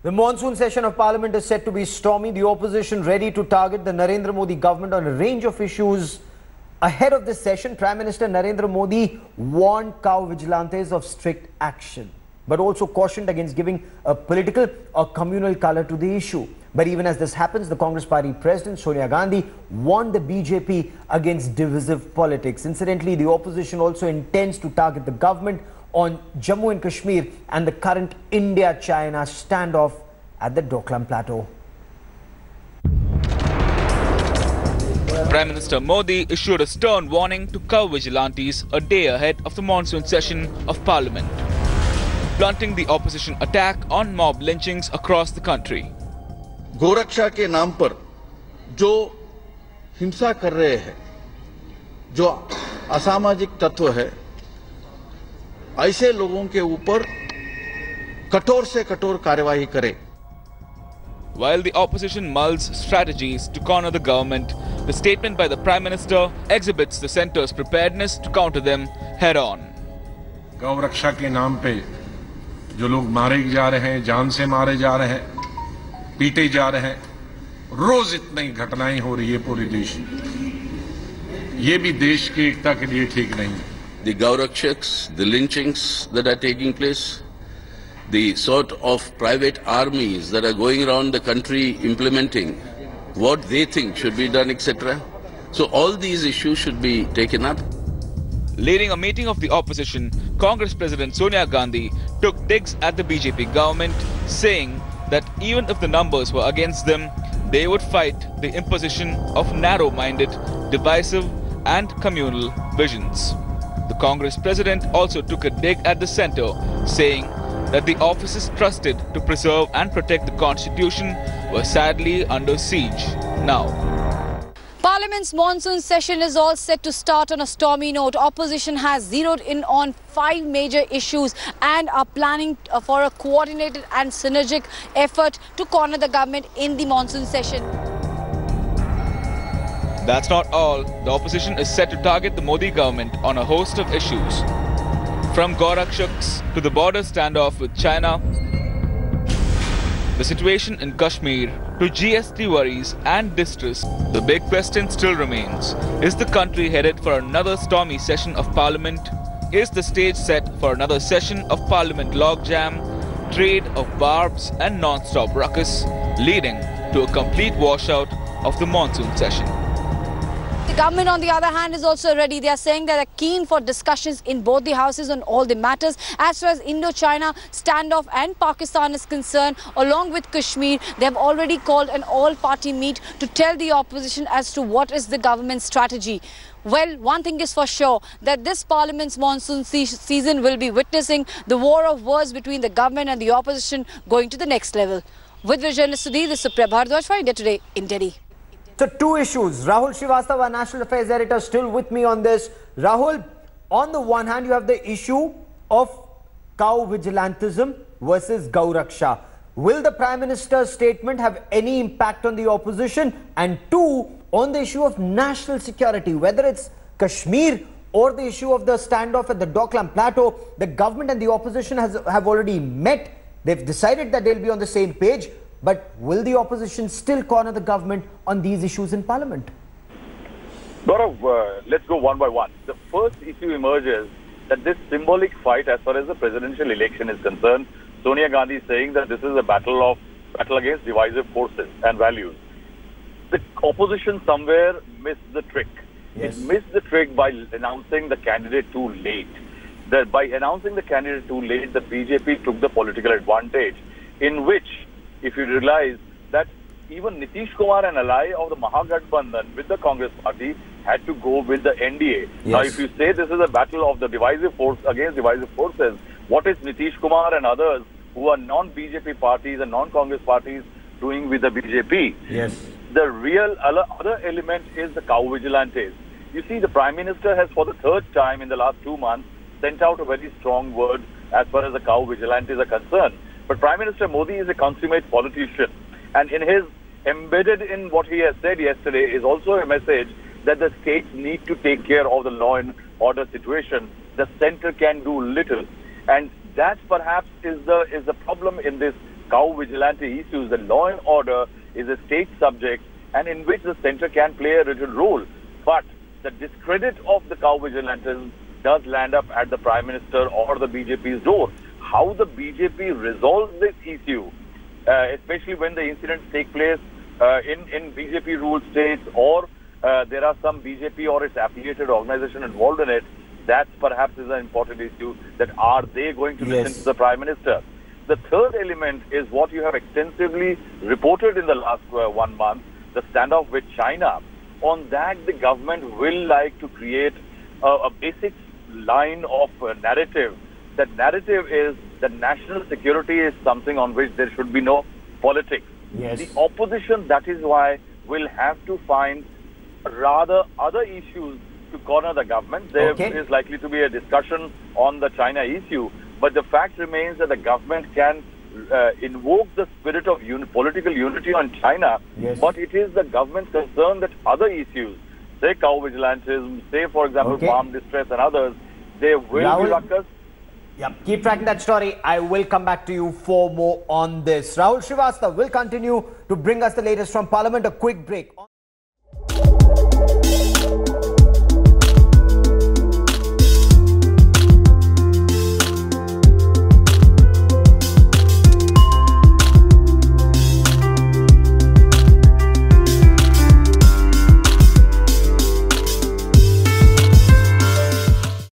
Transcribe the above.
The monsoon session of Parliament is set to be stormy. The opposition ready to target the Narendra Modi government on a range of issues. Ahead of this session, Prime Minister Narendra Modi warned cow vigilantes of strict action, but also cautioned against giving a political or communal colour to the issue. But even as this happens, the Congress Party President Sonia Gandhi warned the BJP against divisive politics. Incidentally, the opposition also intends to target the government on Jammu and Kashmir and the current India-China standoff at the Doklam Plateau. Prime Minister Modi issued a stern warning to cow vigilantes a day ahead of the monsoon session of Parliament, blunting the opposition attack on mob lynchings across the country. गोरक्षा के नाम पर जो हिंसा कर रहे हैं, जो असामाजिक तत्व है, ऐसे लोगों के ऊपर कठोर से कठोर कार्यवाही करें. While the opposition mulls strategies to corner the government, the statement by the Prime Minister exhibits the centre's preparedness to counter them head-on. गौरक्षा के नाम पे जो लोग मारे जा रहे हैं, जान से मारे जा रहे हैं, पीटे जा रहे हैं, रोज इतनी घटनाएं हो रही है पूरे देश में. ये भी देश की एकता के लिए ठीक नहीं है. The Gaurakshaks, the lynchings that are taking place, the sort of private armies that are going around the country implementing what they think should be done, etc. So all these issues should be taken up. Leading a meeting of the opposition, Congress President Sonia Gandhi took digs at the BJP government, saying that even if the numbers were against them, they would fight the imposition of narrow-minded, divisive and communal visions. The Congress President also took a dig at the centre, saying that the offices trusted to preserve and protect the Constitution were sadly under siege now. Parliament's monsoon session is all set to start on a stormy note. Opposition has zeroed in on 5 major issues and are planning for a coordinated and synergic effort to corner the government in the monsoon session. That's not all. The opposition is set to target the Modi government on a host of issues. From Gaurakshaks to the border standoff with China, the situation in Kashmir to GST worries and distress, the big question still remains. Is the country headed for another stormy session of Parliament? Is the stage set for another session of Parliament logjam, trade of barbs and non-stop ruckus, leading to a complete washout of the monsoon session? The government, on the other hand, is also ready. They are saying that they're keen for discussions in both the houses on all the matters. As far as Indo-China standoff and Pakistan is concerned, along with Kashmir, they have already called an all-party meet to tell the opposition as to what is the government's strategy. Well, one thing is for sure, that this Parliament's monsoon season will be witnessing the war of words between the government and the opposition going to the next level. With the journalist Sudhir, this is Supriya Bhardwaj for India Today in Delhi. So 2 issues. Rahul Srivastava, National Affairs Editor, still with me on this. Rahul, on the one hand, you have the issue of cow vigilantism versus Gauraksha. Will the Prime Minister's statement have any impact on the opposition? And 2, on the issue of national security, whether it's Kashmir or the issue of the standoff at the Doklam Plateau, the government and the opposition have already met. They've decided that they'll be on the same page. But will the opposition still corner the government on these issues in Parliament? Gaurav, let's go one by one. The first issue emerges that this symbolic fight as far as the presidential election is concerned, Sonia Gandhi is saying that this is a battle against divisive forces and values. The opposition somewhere missed the trick. Yes. It missed the trick by announcing the candidate too late. By announcing the candidate too late, the BJP took the political advantage, in which, if you realize that even Nitish Kumar, an ally of the Mahagathbandhan with the Congress party, had to go with the NDA. Yes. Now, if you say this is a battle of the divisive force against divisive forces, what is Nitish Kumar and others who are non-BJP parties and non-Congress parties doing with the BJP? Yes. The real other element is the cow vigilantes. You see, the Prime Minister has, for the 3rd time in the last 2 months, sent out a very strong word as far as the cow vigilantes are concerned. But Prime Minister Modi is a consummate politician, and embedded in what he has said yesterday is also a message that the states need to take care of the law and order situation. The centre can do little, and that perhaps is the problem in this cow vigilante issues, the law and order is a state subject and in which the centre can play a little role. But the discredit of the cow vigilantes does land up at the Prime Minister or the BJP's door. How the BJP resolves this issue, especially when the incidents take place in BJP-ruled states or there are some BJP or its affiliated organization involved in it, that perhaps is an important issue, that are they going to listen to the Prime Minister? The third element is what you have extensively reported in the last 1 month, the standoff with China. On that, the government will like to create a basic line of narrative. That narrative is that national security is something on which there should be no politics. Yes. The opposition, that is why, will have to find rather other issues to corner the government. There is likely to be a discussion on the China issue, but the fact remains that the government can invoke the spirit of political unity on China, but it is the government's concern that other issues, say cow vigilantism, say for example farm distress and others, there will be ruckus. Yeah, keep tracking that story. I will come back to you for more on this. Rahul Srivastava will continue to bring us the latest from Parliament. A quick break.